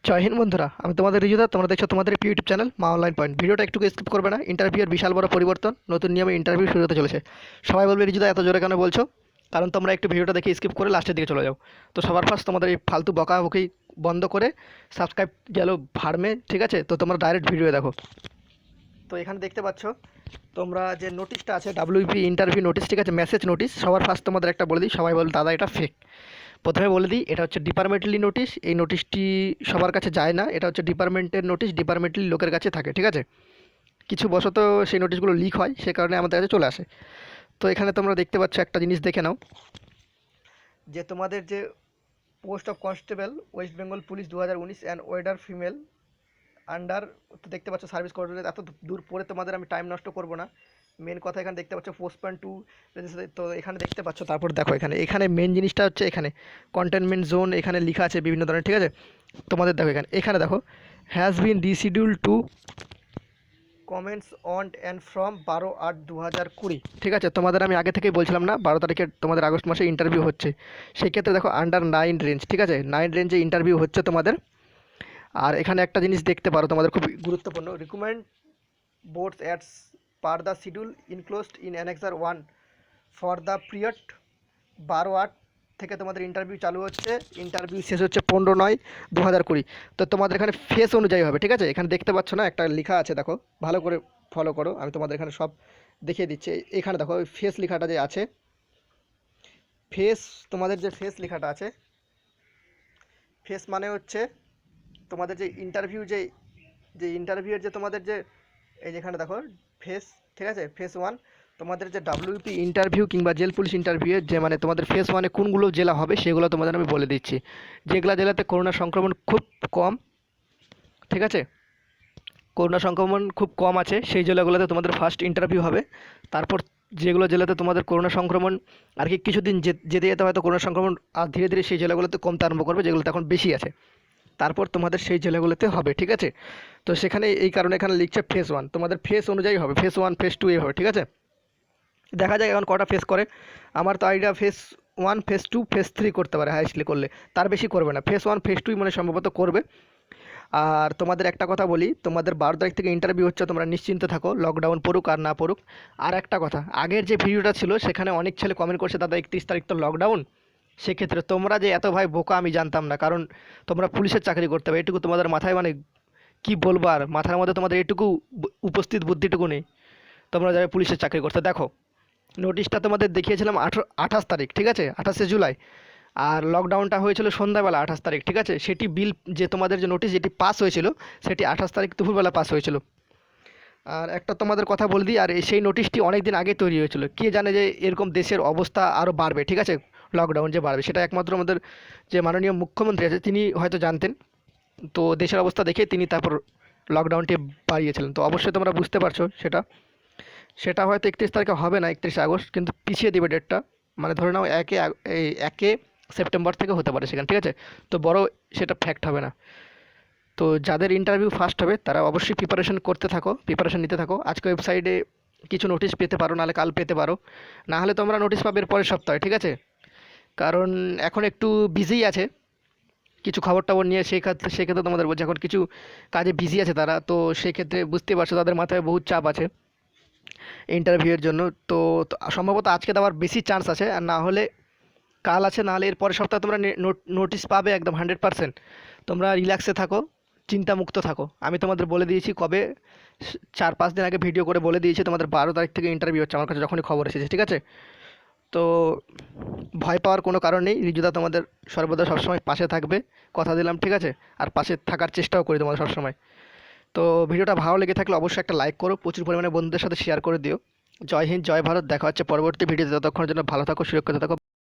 জয় হিন্দ বন্ধুরা, আমি তোমাদের রিজুদা। তোমরা দেখছো তোমাদের ইউটিউব চ্যানেল মা অনলাইন পয়েন্ট। ভিডিওটা একটু স্কিপ করবে না। ইন্টারভিউয়ের বিশাল বড় পরিবর্তন, নতুন নিয়মে ইন্টারভিউ শুরু হতে চলেছে। সবাই বলবে রিজুদা এত জোরে কেন বলছো? কারণ তোমরা একটু ভিডিওটা দেখে স্কিপ করে লাস্টের দিকে চলে যাও। তো সবার ফার্স্ট তোমাদের এই ফালতু বকাবকি বন্ধ করে সাবস্ক্রাইব গেল ভাড়মে, ঠিক আছে? তো তোমরা ডাইরেক্ট ভিডিও দেখো। তো এখানে দেখতে পাচ্ছ তোমরা যে নোটিশটা আছে, ডাব্লিউপি ইন্টারভিউ নোটিশ, ঠিক আছে, মেসেজ নোটিশ। সবার ফার্স্ট তোমাদের একটা বলে দিই, সবাই বলে দাদা এটা ফেক। প্রথমে বলে দিই, এটা হচ্ছে ডিপার্টমেন্টালি নোটিশ। এই নোটিশটি সবার কাছে যায় না, এটা হচ্ছে ডিপার্টমেন্টের নোটিশ, ডিপার্টমেন্টালি লোকের কাছে থাকে, ঠিক আছে? কিছু বশত সেই নোটিশগুলো লিক হয়, সে কারণে আমাদের কাছে চলে আসে। তো এখানে তোমরা দেখতে পাচ্ছ, একটা জিনিস দেখে নাও, যে তোমাদের যে post of constable West Bengal police 2019 and Werder female under, তো দেখতে পাচ্ছ সার্ভিস করিডোরে। এত দূর পরে তোমাদের আমি টাইম নষ্ট করব না। মেন কথা এখানে দেখতে পাচ্ছ পোস্টম্যান টু, তো এখানে দেখতে পাচ্ছ। তারপর দেখো এখানে এখানে মেন জিনিসটা হচ্ছে এখানে কন্টেনমেন্ট জোন এখানে লেখা আছে বিভিন্ন ধরনের, ঠিক আছে? তোমাদের দেখো এখানে এখানে দেখো has been reschedule two comments on and from 12/8/2020, ঠিক আছে? তোমাদের আমি আগে থেকেই বলছিলাম না 12 তারিখে তোমাদের আগস্ট মাসে ইন্টারভিউ হচ্ছে। সেই ক্ষেত্রে দেখো আন্ডার 9 রেঞ্জ, ঠিক আছে? 9 রেঞ্জে ইন্টারভিউ হচ্ছে তোমাদের। আর এখানে একটা জিনিস দেখতে পারো তোমাদের, খুব গুরুত্বপূর্ণ, recommend boards as per the schedule enclosed in Annexer 1 for the period 12/8 থেকে তোমাদের ইন্টারভিউ চালু হচ্ছে, ইন্টারভিউ শেষ হচ্ছে 15/9/2020। তো তোমাদের এখানে ফেস অনুযায়ী হবে, ঠিক আছে? এখানে দেখতে পাচ্ছ না একটা লেখা আছে, দেখো ভালো করে ফলো করো, আমি তোমাদের এখানে সব দেখিয়ে দিচ্ছি। এখানে দেখো ওই ফেস লেখাটা যে আছে, ফেস, তোমাদের যে ফেস লেখাটা আছে, ফেস মানে হচ্ছে তোমাদের যে ইন্টারভিউ, যে যে ইন্টারভিউয়ের যে তোমাদের যে এই যেখানে দেখো ফেস, ঠিক আছে? ফেস ওয়ান, তোমাদের যে ডাব্লিউপি ইন্টারভিউ কিংবা জেল পুলিশ ইন্টারভিউয়ের যে মানে তোমাদের ফেস ওয়ানে কোনগুলো জেলা হবে সেগুলো তোমাদের আমি বলে দিচ্ছি। যেগুলো জেলাতে করোনা সংক্রমণ খুব কম, ঠিক আছে, করোনা সংক্রমণ খুব কম আছে সেই জেলাগুলোতে তোমাদের ফার্স্ট ইন্টারভিউ হবে। তারপর যেগুলো জেলাতে তোমাদের করোনা সংক্রমণ আর কি কিছুদিন যেতে যেতে হয়তো করোনা সংক্রমণ আর ধীরে ধীরে সেই জেলাগুলোতে কমতে আরম্ভ করবে, যেগুলোতে এখন বেশি আছে, তারপর তোমাদের সেই জেলাগুলোতে হবে, ঠিক আছে? তো সেখানে এই কারণে এখানে লিখছে ফেস ওয়ান, তোমাদের ফেস অনুযায়ী হবে, ফেস ওয়ান ফেস টু হবে, ঠিক আছে? দেখা যায় এখন কটা ফেস করে। আমার তো idea phase one face to face three করতে পারে হাইস্টলি করলে, তার বেশি করবে না। ফেস ওয়ান ফেস টুই মানে সম্ভবত করবে। আর তোমাদের একটা কথা বলি, তোমাদের 12 তারিখ থেকে ইন্টারভিউ হচ্ছে, তোমরা নিশ্চিন্ত থাকো, লকডাউন পড়ুক আর না পড়ুক। আর একটা কথা, আগের যে ভিডিওটা ছিল সেখানে অনেক ছেলে কমেন্ট করছে দাদা 31 তারিখ তো লকডাউন। সেক্ষেত্রে তোমরা যে এত ভাই বোকা আমি জানতাম না, কারণ তোমরা পুলিশের চাকরি করতে হবে, এটুকু তোমাদের মাথায় মানে কি বলবো, আর মাথার মধ্যে তোমাদের এটুকু উপস্থিত বুদ্ধিটুকু নেই। তোমরা যাবে পুলিশের চাকরি করতে। দেখো নোটিশটা তোমাদের দেখিয়েছিলাম 28 তারিখ, ঠিক আছে, 28শে জুলাই। আর লকডাউনটা হয়েছিল সন্ধ্যাবেলা 28 তারিখ, ঠিক আছে? সেটি বিল যে তোমাদের যে নোটিশ যেটি পাস হয়েছিল সেটি 28 তারিখ দুপুরবেলা পাস হয়েছিল। আর একটা তোমাদের কথা বলে দিই, আর সেই নোটিশটি অনেক দিন আগে তৈরি হয়েছিল। কে জানে যে এরকম দেশের অবস্থা আরও বাড়বে, ঠিক আছে? লকডাউন যে বাড়বে সেটা একমাত্র আমাদের যে মাননীয় মুখ্যমন্ত্রী আছে তিনি হয়তো জানতেন। তো দেশের অবস্থা দেখে তিনি তারপর লকডাউনটি বাড়িয়েছিলেন। তো অবশ্যই তোমরা বুঝতে পারছো সেটা, সেটা হয়তো 31 তারিখে হবে না, 31 আগস্ট, কিন্তু পিছিয়ে দেবে ডেটটা। মানে ধরে নাও এই 1 সেপ্টেম্বর থেকে হতে পারে সেখানে, ঠিক আছে? তো বড় সেটা ফ্যাক্ট হবে না। তো যাদের ইন্টারভিউ ফার্স্ট হবে তারা অবশ্যই প্রিপারেশন করতে থাকো, প্রিপারেশন নিতে থাকো। আজকে ওয়েবসাইটে কিছু নোটিশ পেতে পারো, নাহলে কাল পেতে পারো, না হলে তোমরা নোটিশ পাবে এর পরের সপ্তাহে, ঠিক আছে? কারণ এখন একটু বিজিই আছে কিছু খবর টবর নিয়ে, সেক্ষেত্রে তোমাদের বলছি এখন কিছু কাজে বিজি আছে তারা। তো সেক্ষেত্রে বুঝতে পারছো তাদের মাথায় বহুত চাপ আছে ইন্টারভিউয়ের জন্য। তো সম্ভবত আজকে দেওয়ার বেশি চান্স আছে, আর না হলে কাল আছে, না হলে এর পরের সপ্তাহে তোমরা নোটিশ পাবে একদম 100%। তোমরা রিল্যাক্সে থাকো, চিন্তামুক্ত থাকো। আমি তোমাদের বলে দিয়েছি কবে, 4-5 দিন আগে ভিডিও করে বলে দিয়েছি তোমাদের 12 তারিখ থেকে ইন্টারভিউ হচ্ছে, আমার কাছে যখনই খবর এসেছে, ঠিক আছে? তো ভয় পাওয়ার কোনো কারণ নেই, রিজুদা তোমাদের সর্বদা সবসময় পাশে থাকবে, কথা দিলাম, ঠিক আছে? আর পাশে থাকার চেষ্টাও করি তোমাদের সবসময়। তো ভিডিওটা ভালো লেগে থাকলে অবশ্যই একটা লাইক করো, প্রচুর পরিমাণে বন্ধুদের সাথে শেয়ার করে দিও। জয় হিন্দ, জয় ভারত, দেখা হচ্ছে পরবর্তী ভিডিওতে। ততক্ষণের জন্য ভালো থাকো, সুরক্ষিত থাকো।